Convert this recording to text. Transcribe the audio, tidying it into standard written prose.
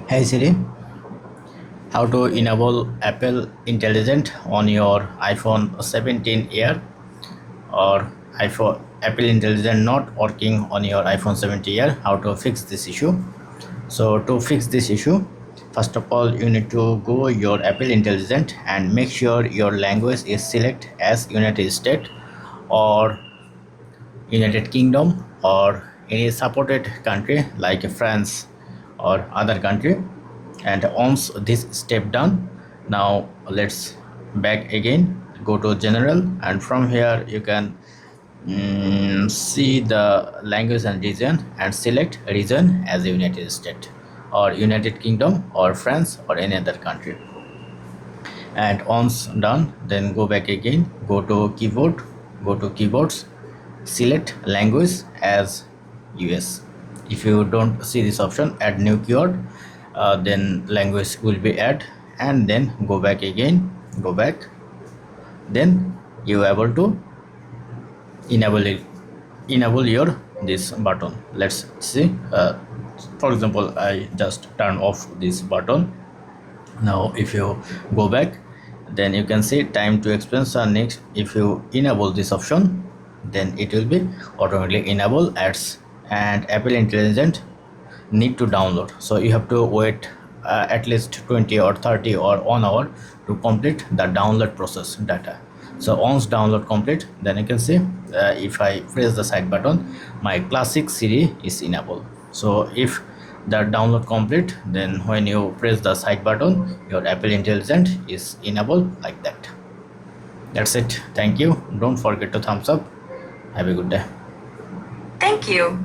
Hey Siri, how to enable Apple Intelligent on your iPhone 17 Air or iPhone Apple Intelligent not working on your iPhone 17 Air? How to fix this issue? So to fix this issue, first of all, you need to go your Apple Intelligent and make sure your language is select as United States or United Kingdom or any supported country like France or other country. And once this step done, now let's back again, go to general, and from here you can see the language and region and select region as United States or United Kingdom or France or any other country. And once done, then go back again, go to keyboard, go to keyboards, select language as US. If you don't see this option, add new keyword, then language will be add, and then go back again, go back, then you are able to enable it, enable your this button. Let's see, for example, I just turn off this button. Now if you go back, then you can see time to expense are next. If you enable this option, then it will be automatically enable ads, and Apple Intelligent need to download, so you have to wait at least 20 or 30 or 1 hour to complete the download process data. So once download complete, then you can see if I press the side button, my classic Siri is enabled. So if the download complete, then when you press the side button, your Apple Intelligent is enabled like that. That's it. Thank you. Don't forget to thumbs up. Have a good day. Thank you.